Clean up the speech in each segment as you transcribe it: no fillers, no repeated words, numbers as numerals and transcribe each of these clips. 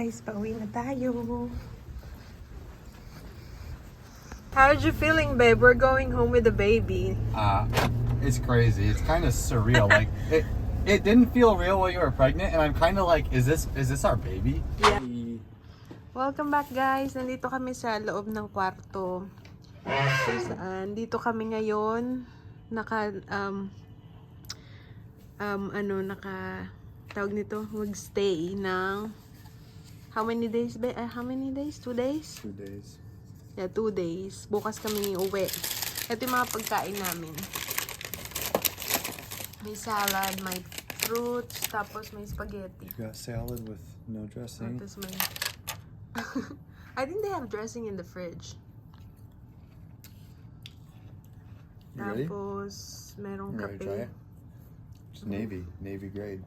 guys, pauwi na tayo. How's you feeling, babe? We're going home with the baby. It's crazy. It's kind of surreal. Like it didn't feel real while you were pregnant, and I'm kind of like, is this our baby? Yeah. Welcome back, guys. Nandito kami sa loob ng kwarto. Kung saan, dito kami ngayon tawag nito, mag-stay ng how many days ba? How many days? 2 days? 2 days. Yeah, 2 days. Bukas kami uwi. Ito yung mga pagkain namin. May salad, may fruits, tapos may spaghetti. You got salad with no dressing. Tapos may I think they have dressing in the fridge. You ready? Tapos merong You ready to try kape. it? It's navy grade.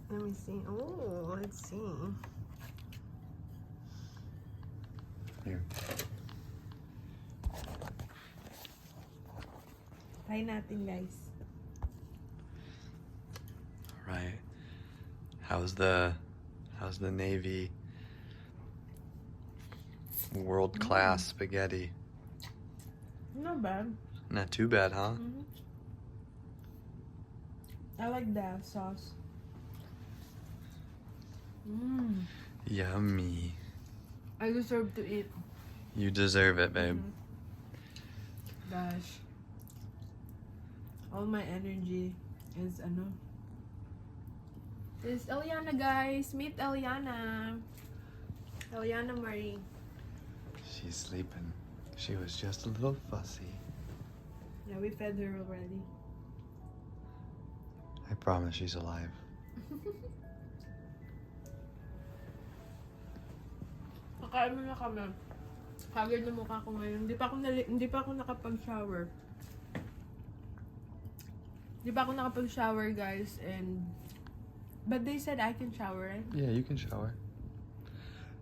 Let me see. Oh, let's see. Here. Try natin, guys. Right. How's the navy world class spaghetti? Not bad. Not too bad, huh? I like the sauce. Yummy. I deserve to eat. You deserve it, babe. Gosh. All my energy is This is Eliana, guys. Meet Eliana. Eliana Marie. She's sleeping. She was just a little fussy. Yeah, we fed her already. I promise she's alive. Kakain mo na kami. Haggard na mukha ko ngayon. Hindi pa ako nakapag-shower. Hindi pa ako nakapag-shower, guys, but they said I can shower, right? Yeah, you can shower.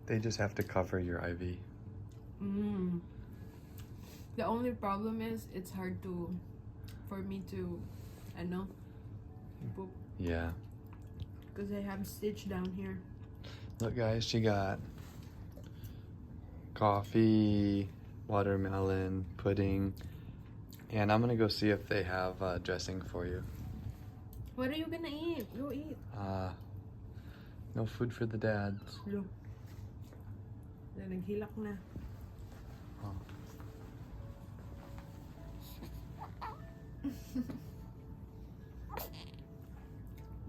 They just have to cover your IV. The only problem is it's hard for me to poop. Yeah. Because I have stitch down here. Look, guys, she got coffee, watermelon, pudding, and I'm gonna go see if they have dressing for you. What are you gonna eat? Go eat. No food for the dads. Look. Naghilak na. Oh.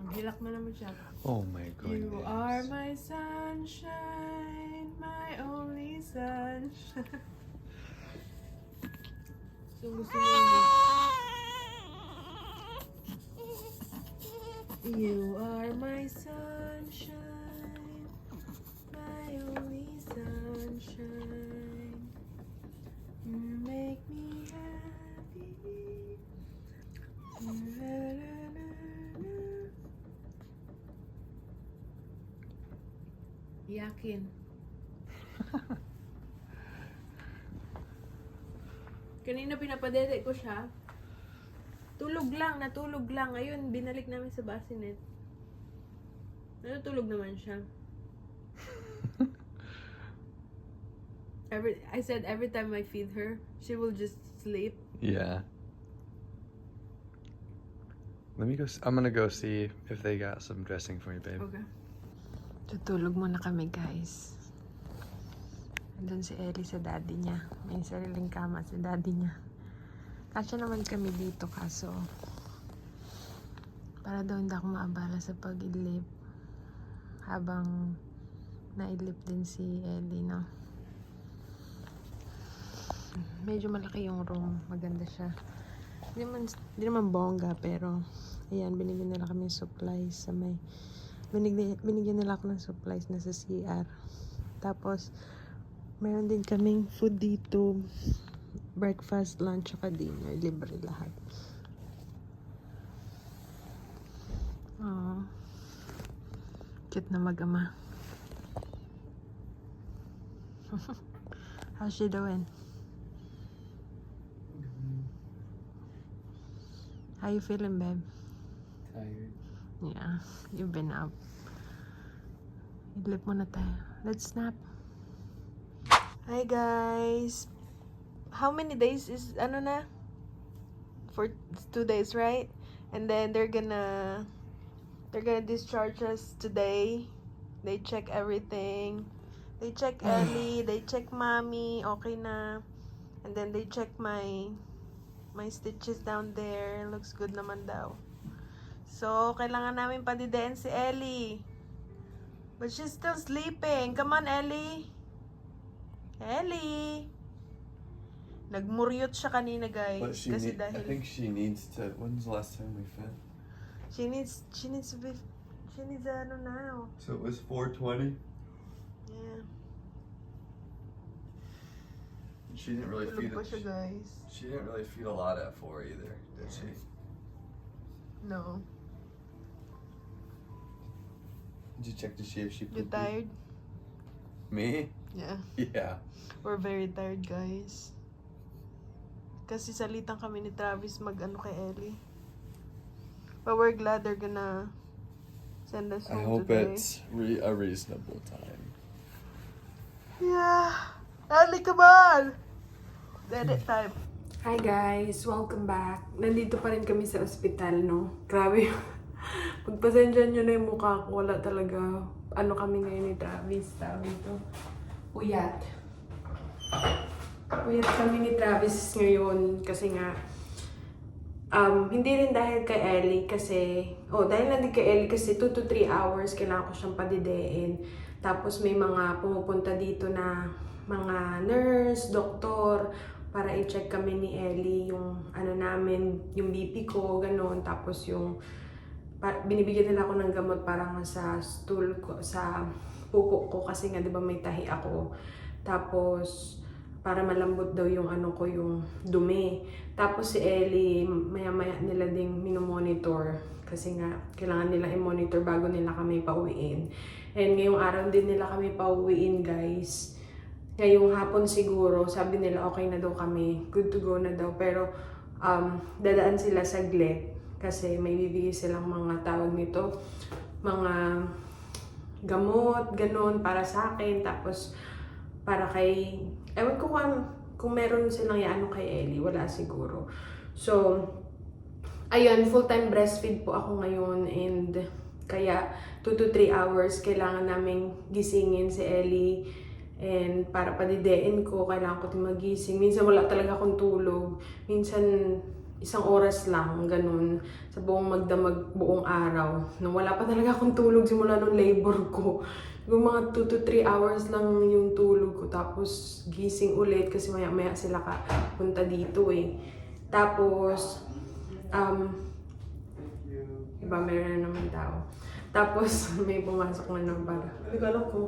Naghilak na naman siya. Oh my goodness. You are my sunshine, my only sunshine. So gusto mo You are my sunshine, my only sunshine. You make me happy. Yakin. Kanina pinapadede ko siya. Natulog lang. Ayun, binalik namin sa bassinet. Natulog naman siya. I said every time I feed her, she will just sleep. Yeah. I'm gonna go see if they got some dressing for you, babe. Okay. Tutulog muna kami, guys. Andun si Ellie sa daddy niya. May sariling kama sa daddy niya. Kasya naman kami dito, kaso para daw hindi ako maabala sa pag-ilip habang nailip din si Ellie, no? Medyo malaki yung room. Maganda siya. Hindi naman bongga, pero ayan, binigyan nila kami supplies sa may binigyan nila ako ng supplies na sa CR. Tapos meron din kaming food dito. Breakfast, lunch, at dinner. Libre lahat. Aww. Cute na mag-ama. How's she doing? How you feeling, babe? Tired. Yeah, you've been up. Idlip muna tayo. Let's snap. Hi guys! How many days is, ano na? For 2 days, right? And then they're gonna discharge us today. They check everything. They check Ellie, they check Mommy, okay na. And then they check my stitches down there. Looks good naman daw. So, kailangan namin padidein si Ellie. But she's still sleeping. Come on, Ellie. Ellie. Nagmuryot siya kanina, guys. But she Kasi I dahil think she needs to. When's the last time we fed? she needs ano now. So it was 4:20. Yeah. She didn't really Tulog feed. pa siya, guys. She didn't really feed a lot at 4 either, did she? No. Did you check to see if she You pooped? tired? Me? Yeah. Yeah. We're very tired, guys. Kasi salitan kami ni Travis mag-ano kay Ellie. But we're glad they're gonna send us I home hope today. it's a reasonable time. Yeah. Ellie, come on! Edit time. Hi guys! Welcome back. Nandito pa rin kami sa ospital, no? Grabe. Pagpasensya nyo na yung mukha ko. Wala talaga. Ano kami ngayon ni Travis. Sabi ito. Uyat. Uyat kami ni Travis ngayon. Kasi nga, hindi rin dahil kay Ellie kasi, dahil lang din kay Ellie kasi 2 to 3 hours kailangan ko siyang padidein. Tapos may mga pumupunta dito na mga nurse, doktor, para i-check kami ni Ellie yung ano namin, yung BP ko, ganun. Tapos yung, binibigyan nila ako ng gamot para nga sa stool ko, sa pupo ko kasi nga 'di ba may tahi ako. Tapos para malambot daw yung ano ko, yung dumi. Tapos si Ellie, maya-maya nila ding minomonitor kasi nga kailangan nila i-monitor bago nila kami pauwiin. And ngayong araw din nila kami pauwiin, guys. Ngayong hapon siguro, sabi nila okay na daw kami, good to go na daw. Pero dadaan sila saglit kasi may bibigay silang mga tawag nito, mga gamot, ganun, para sa akin. Tapos para kay, ewan ko kung meron silang yaano kay Ellie, wala siguro. So, ayun, full-time breastfeed po ako ngayon and kaya 2 to 3 hours kailangan naming gisingin si Ellie and para padidein ko, kailangan ko din magising. Minsan wala talaga akong tulog. Minsan 1 oras lang, ganun, sa buong magdamag buong araw. Nung wala pa talaga akong tulog simula nung labor ko. Yung mga 2 to 3 hours lang yung tulog ko. Tapos gising ulit kasi maya-maya sila punta dito eh. Tapos, iba meron na naman tao. Tapos may pumasok na ng para. Hindi ko alam ko.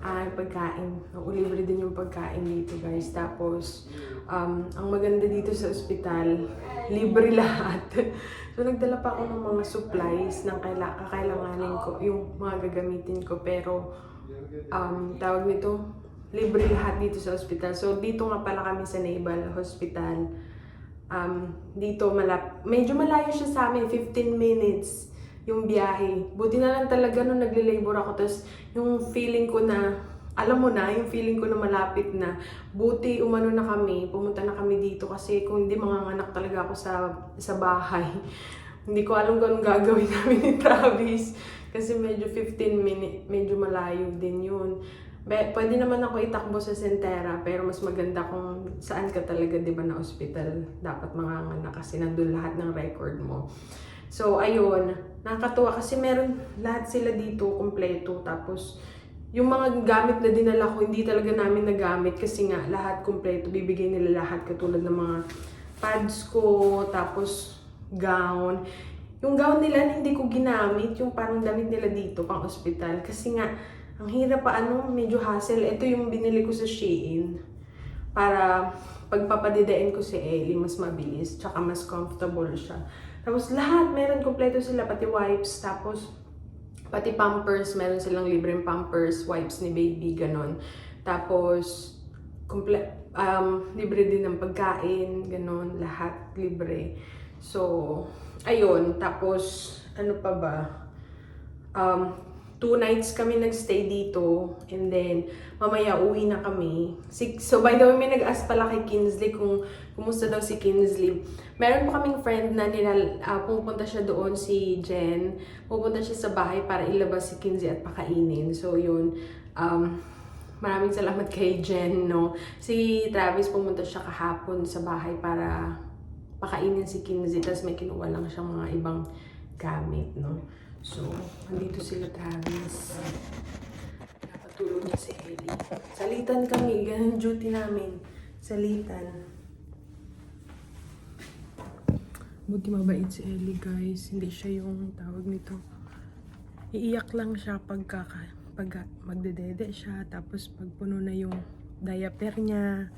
Pagkain. Libre din yung pagkain dito, guys. Tapos, ang maganda dito sa ospital, libre lahat. So, nagdala pa ako ng mga supplies na kakailanganin ko, yung mga gagamitin ko. Pero, tawag nito, libre lahat dito sa ospital. So, dito nga pala kami sa Naval Hospital. Dito, medyo malayo siya sa amin, 15 minutes yung biyahe. Buti na lang talaga nung nagle-labor ako. Tapos yung feeling ko na, alam mo na, yung feeling ko na malapit na. Buti umano na kami, pumunta na kami dito kasi kung hindi manganganak talaga ako sa bahay. Hindi ko alam kung anong gagawin namin ni Travis. Kasi medyo 15 minutes, medyo malayo din yun. Pwede naman ako itakbo sa Centera, pero mas maganda kung saan ka talaga, di ba, na hospital. Dapat manganganak kasi nandun lahat ng record mo. So, ayun, nakakatuwa kasi meron lahat sila dito, kompleto. Tapos, yung mga gamit na dinala ko, hindi talaga namin nagamit kasi nga lahat kompleto. Bibigay nila lahat katulad ng mga pads ko, tapos gown. Yung gown nila hindi ko ginamit, yung parang damit nila dito pang ospital. Kasi nga, ang hirap pa, medyo hassle. Ito yung binili ko sa Shein para pagpapadidain ko si Ellie, mas mabilis, tsaka mas comfortable siya. Tapos lahat, meron kompleto sila, pati wipes, tapos pati pampers, meron silang libreng pampers, wipes ni baby, ganon. Tapos, libre din ng pagkain, ganon, lahat libre. So, ayun, tapos, ano pa ba? 2 2 nights kami nagstay dito. And then, mamaya uwi na kami. So, by the way, may nag-ask pala kay Kinsley kung kumusta daw si Kinsley. Meron pa kaming friend na pupunta siya doon, si Jen. Pupunta siya sa bahay para ilabas si Kinsley at pakainin. So, yun. Maraming salamat kay Jen, no? Si Travis pumunta siya kahapon sa bahay para pakainin si Kinsley. Tapos may kinuha lang siyang mga ibang gamit, no? So, andito sila Travis. Napatulog niya si Ellie. Salitan kami. Ganun duty namin. Salitan. Buti mabait si Ellie, guys. Hindi siya yung tawag nito. Iiyak lang siya pag magdedede siya. Tapos pag puno na yung diaper niya.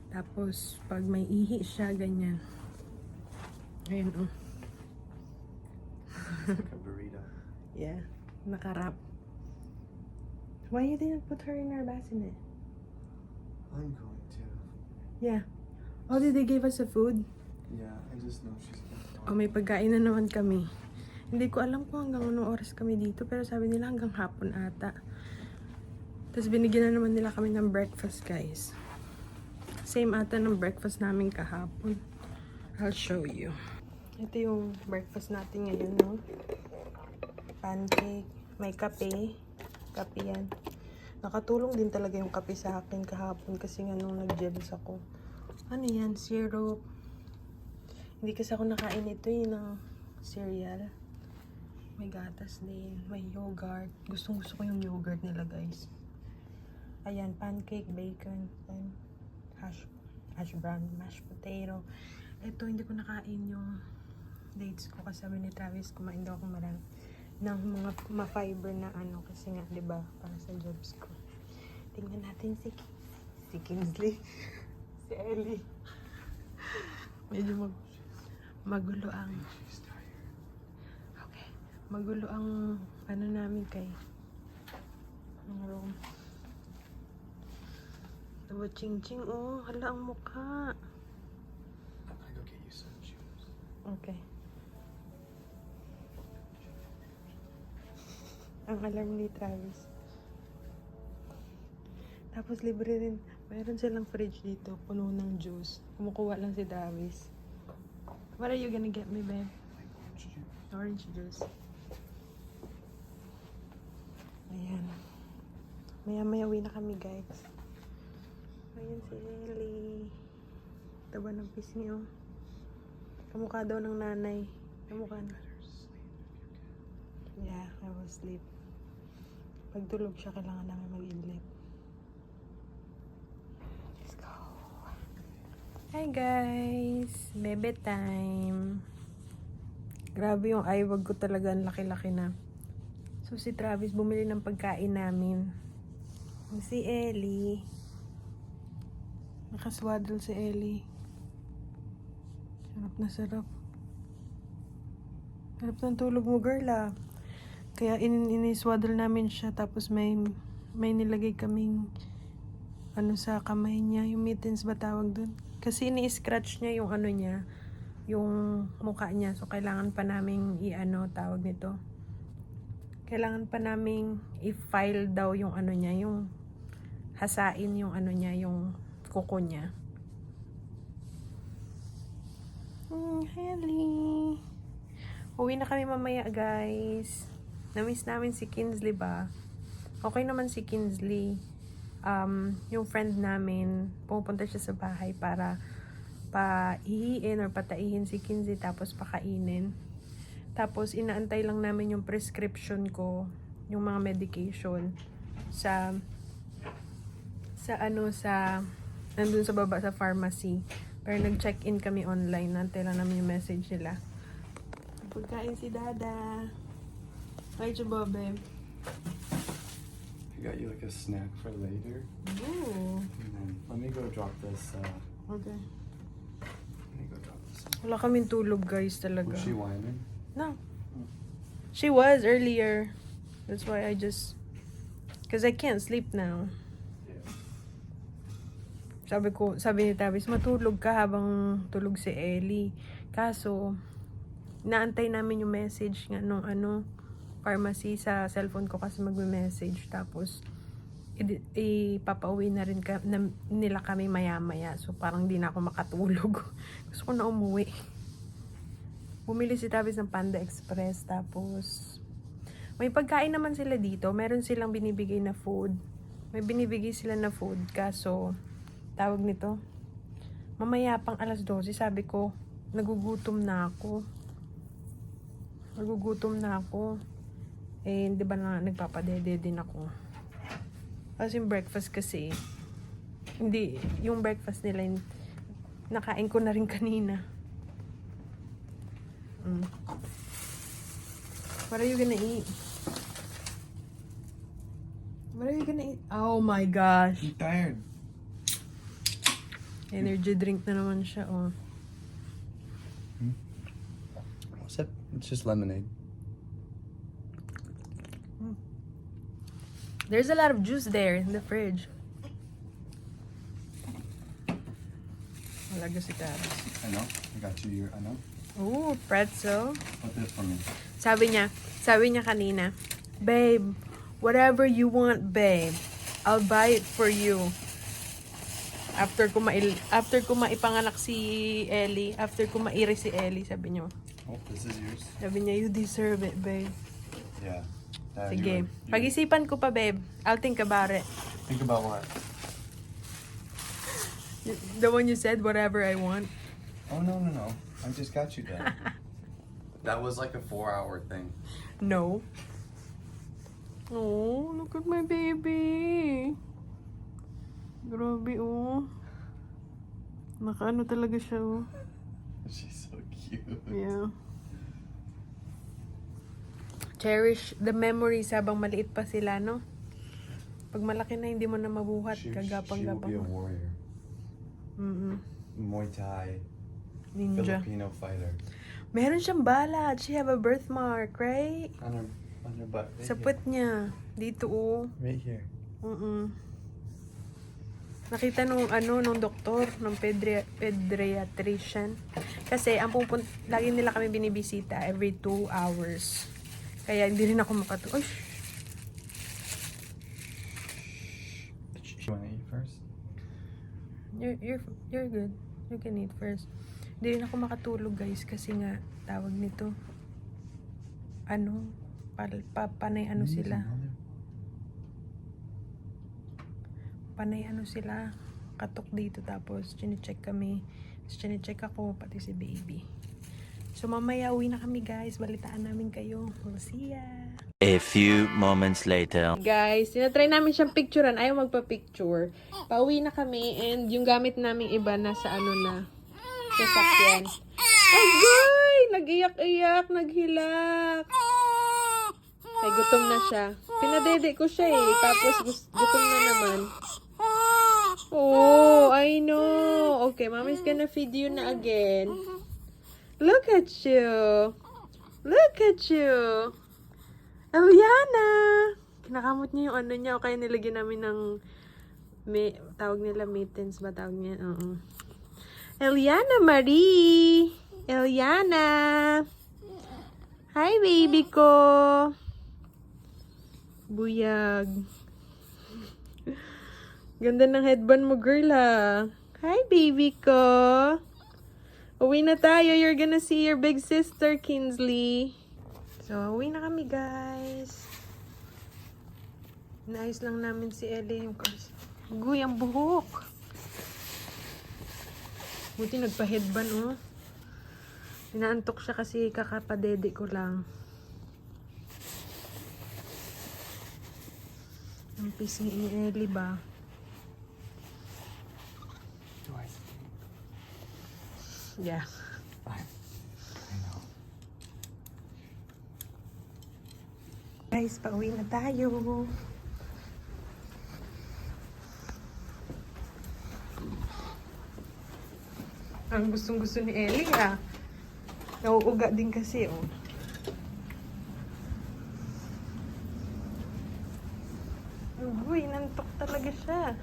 Tapos pag may ihi siya, ganyan. Ayun, oh. Like a burrito. Yeah, nakarap. Why you didn't put her in our bassinet? I'm going to. Yeah. Oh, did they give us the food? Yeah, I just know she's gonna. Oh, may pagkain na naman kami. Hindi ko alam kung hanggang anong oras kami dito, pero sabi nila hanggang hapon ata. Tapos binigyan na naman nila kami ng breakfast, guys. Same ata ng breakfast namin kahapon. I'll show you. Ito yung breakfast natin ngayon, no? Pancake. May kape. Kape yan. Nakatulong din talaga yung kape sa akin kahapon kasi nga nung nag-gels ako. Ano yan? Syrup. Hindi kasi ako nakain ito ng cereal. May gatas din. May yogurt. Gustong gusto ko yung yogurt nila, guys. Ayan, pancake, bacon, and hash brown, mashed potato. Ito, hindi ko nakain yung dates ko kasi sabi ni Travis, kumain daw ako marami ng mga ma-fiber na ano kasi nga, 'di ba, para sa jobs ko. Tingnan natin si Kinsley, si Ellie. Medyo magulo ang okay. Magulo ang ano namin kay ang room. Diba, ching-ching, oh, hala ang mukha. I go get you some shoes. Okay. Ang alarm ni Travis. Tapos libre rin. Mayroon silang fridge dito. Puno ng juice. Kumukuha lang si Travis. What are you gonna get me, babe? Like orange juice. Orange juice. Ayan. Maya-maya uwi na kami, guys. Ayan si Ellie. Taba ng pisngi, oh. Kamukha daw ng nanay. Kamukha na. Better sleep if you can. Yeah, I will sleep. Pagtulog siya, kailangan namin mag-idlip. Let's go. Hi guys! Bebe time. Grabe yung eyewear ko talaga. Ang laki-laki na. So si Travis bumili ng pagkain namin. Si Ellie. Nakaswaddle si Ellie. Sarap na sarap. Sarap ng tulog mo, girl, ah. Kaya iniswaddle namin siya. Tapos may nilagay kaming ano sa kamay niya. Yung mittens ba tawag dun? Kasi ini-scratch niya yung ano niya. Yung mukha niya. So, kailangan pa naming tawag nito. Kailangan pa naming i-file daw yung ano niya. Yung hasain yung ano niya. Yung kuko niya. Helly. Uwi na kami mamaya, guys. Namiss namin si Kinsley ba? Okay naman si Kinsley. Yung friend namin, pupunta siya sa bahay para paihiin or pataihin si Kinsley tapos pakainin. Tapos inaantay lang namin yung prescription ko, yung mga medication nandun sa baba sa pharmacy. Pero nag-check-in kami online. Nantay lang namin yung message nila. Pagkain si Dada. Hi, Chubobe. I got you like a snack for later. Ooh. And then let me go drop this. Okay. Let me go drop this. Wala kaming tulog, guys, talaga. Was she whining? No. She was earlier. That's why I just... Because I can't sleep now. Yeah. Sabi ni Travis, matulog ka habang tulog si Ellie. Kaso, naantay namin yung message nga nung pharmacy sa cellphone ko kasi magme-message. Tapos, ipapauwi na rin nila kami maya-maya. So, parang di na ako makatulog. Gusto ko na umuwi. Bumili si Tavis ng Panda Express. Tapos, may pagkain naman sila dito. Meron silang binibigay na food. May binibigay sila na food. Kaso, tawag nito, mamaya pang alas 12, sabi ko, nagugutom na ako. Eh, di ba na nagpapadede din ako. Kasi yung breakfast kasi, hindi, yung breakfast nila, nakain ko na rin kanina. What are you gonna eat? Oh my gosh. I'm tired. Energy drink na naman siya, oh. What's that? It's just lemonade. There's a lot of juice there in the fridge. Malaga si Tavis. I know. I got you your, I know. Ooh, pretzel. Put this for me. Sabi niya kanina, babe, whatever you want, babe, I'll buy it for you. After ko maipanganak si Ellie, after ko maire si Ellie, sabi niya. Oh, this is yours. Sabi niya, you deserve it, babe. Yeah. Sige. Pag-isipan ko pa, babe. I'll think about it. Think about what? The one you said, whatever I want. Oh, no. I just got you that. That was like a 4-hour thing. No. Oh, look at my baby. Grabe, oh. Nakaano talaga siya, oh. She's so cute. Yeah. Cherish the memories habang maliit pa sila, no? Pag malaki na, hindi mo na mabuhat. She will be a Kagapang-gapang. warrior. Muay Thai. Ninja. Filipino fighter. Meron siyang balat. She have a birthmark, right? On her butt. Right Sa puwet niya. Dito, oh. Right here. Nakita nung doktor, nung pediatrician. Kasi, lagi nila kami binibisita every 2 hours. Kaya, hindi rin ako makatulog. You wanna eat first? You're good. You can eat first. Hindi rin ako makatulog, guys, kasi nga, tawag nito, panay sila, katok dito, tapos chine-check kami, tapos chine-check ako, pati si baby. So, mamaya uwi na kami, guys, balitaan namin kayo. We'll see ya! A few moments later. Guys, tinatry namin siyang picturean, ayaw magpa-picture. Pauwi na kami, and yung gamit namin iba nasa sasakyan. Agay! Nag-iyak-iyak, naghilak. Ay, gutom na siya. Pinadede ko siya eh. Tapos, gutom na naman. Oh, I know. Okay, Mommy's gonna feed you na again. Look at you. Look at you. Eliana! Kinakamot niya yung niya. O kaya nilagyan namin ng tawag nila mittens ba? Tawag niya? Oo. Eliana Marie! Eliana! Hi, baby ko! Buyag. Ganda ng headband mo, girl, ha? Hi, baby ko! Uwi na tayo. You're gonna see your big sister, Kinsley. So, uwi na kami, guys. Naayos lang namin si Ellie yung cars. Guy, ang buhok. Buti nagpa-headband, oh. Inaantok siya kasi kakapadede ko lang. Ang pisngi ni Ellie ba? Yeah. Fine. I know. Guys, pauwi na tayo. Ang gustong-gusto ni Ellie, ha? Nauuga din kasi, oh. Uy, nantok talaga siya.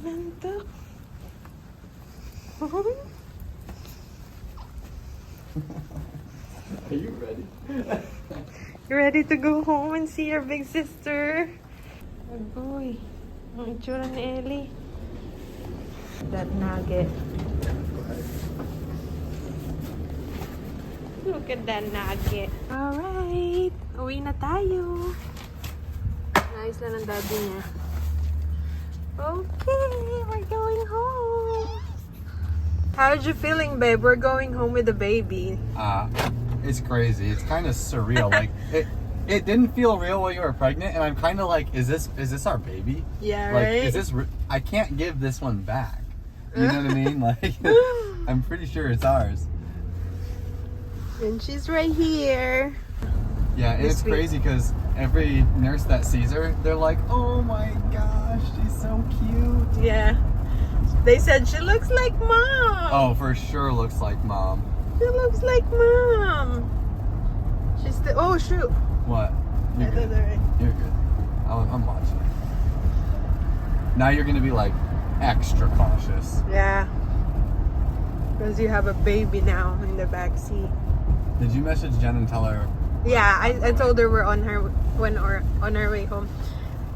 Nantok. Are you ready? You ready to go home and see your big sister? Agoy. Ang itsura ni Ellie. That nugget. Look at that nugget. Alright. Uwi na tayo. Nice lang ang daddy niya. Okay, we're going home. How's you feeling, babe? We're going home with the baby. It's crazy. It's kind of surreal. Like it didn't feel real while you were pregnant, and I'm kind of like, is this our baby? Yeah, Like, right? is this? I can't give this one back. You know what I mean? Like, I'm pretty sure it's ours. And she's right here. Yeah, and it's Sweet. crazy because every nurse that sees her, they're like, "Oh my gosh, she's so cute." Yeah. They said she looks like mom. Oh, for sure looks like mom. She looks like mom. She's the. Oh shoot. What? You're good. You're good. I'm watching. Now you're gonna be like extra cautious. Yeah. Because you have a baby now in the back seat. Did you message Jen and tell her? Yeah, I told her we're on our way home.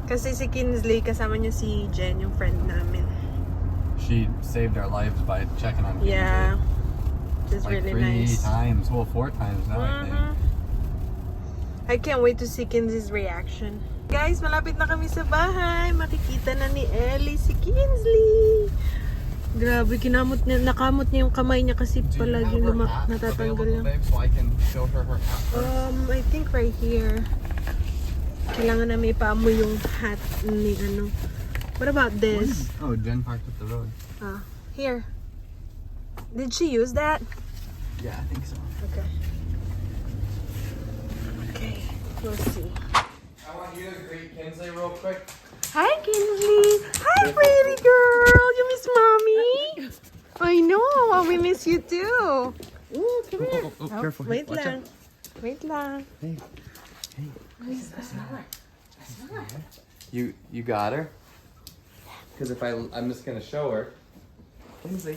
Kasi si Kinsley, kasama niya si Jen, yung friend namin. She saved our lives by checking on Kinsley. Yeah. Just Like really 3 nice. times. Well, 4 times now, I think. I can't wait to see Kinsley's reaction. Guys, malapit na kami sa bahay. Makikita na ni Ellie si Kinsley. Grabe, nakamot niya yung kamay niya kasi palagi natatanggal yung... babe, so I can show her hat? I think right here. Kailangan na may paamoy yung hat ni ano. What about this? Oh, Jen parked up the road. Here. Did she use that? Yeah, I think so. Okay. Okay, we'll see. I want you to greet Kinsley real quick. Hi, Kinsley. Hi, pretty girl. You miss mommy? I know. We miss you too. Ooh, come here. Careful. Wait Watch lang. Wait lang. Hey. You got her? Because if I'm just gonna show her. Kinsley.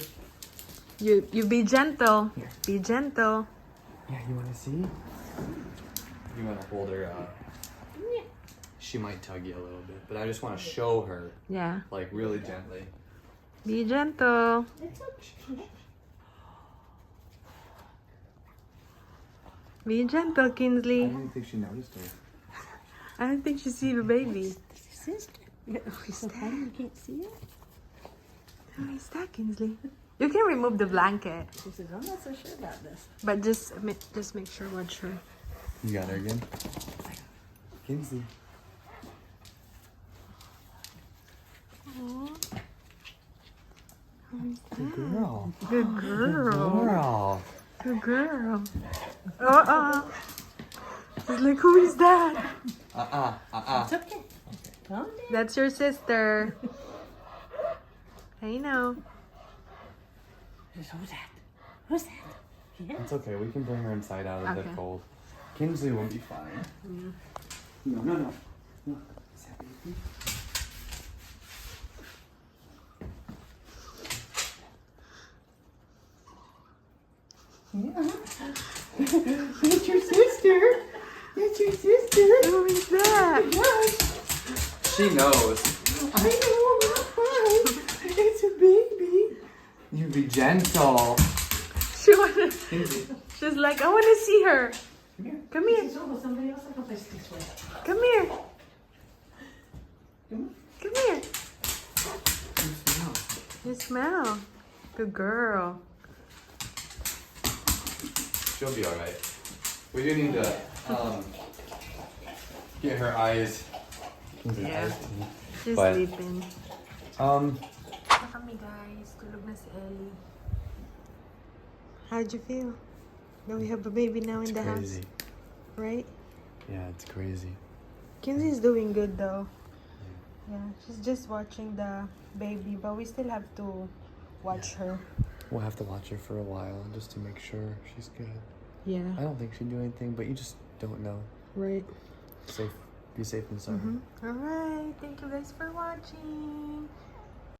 You be gentle. Be gentle. Yeah, you wanna see? You wanna hold her She might tug you a little bit, but I just wanna show her, Yeah. like really gently. Be gentle. Be gentle, Kinsley. didn't think she noticed her. I don't think she see the baby. Sister. Who is that? You can't see it? Who is that, Kinsley? You can remove the blanket, She says, I'm not so sure about this. but just make sure watch her. You got her again? Kinsley. Good girl. Good girl. Girl. Good girl. She's like, who is that? It's okay. Calm down. That's your sister. I know. Who's that? Who's that? Yeah. It's okay. We can bring her inside out of the Okay. cold. Kinsley will be fine. No. Is that baby? It's your sister. It's your sister. Who is that? She knows. I know, I'm fine. It's a baby. You be gentle. Kinsley. She's like, I want to see her. Come here. Come here. So somebody else I can place this way. Come here. Come on. Come here. You smell. You smell. Good girl. She'll be alright. We do need to get her eyes. Kinsley's Yeah. eyes clean. She's But- sleeping. Na kami guys. Tulog na si Ellie. How'd you feel? That we have a baby now in It's the crazy. house, right? Yeah, it's crazy. Kinsey's doing good though. Yeah, she's just watching the baby, but we still have to watch her. We'll have to watch her for a while just to make sure she's good. Yeah, I don't think she'd do anything, but you just don't know. right. Be safe and sorry. Alright, thank you guys for watching.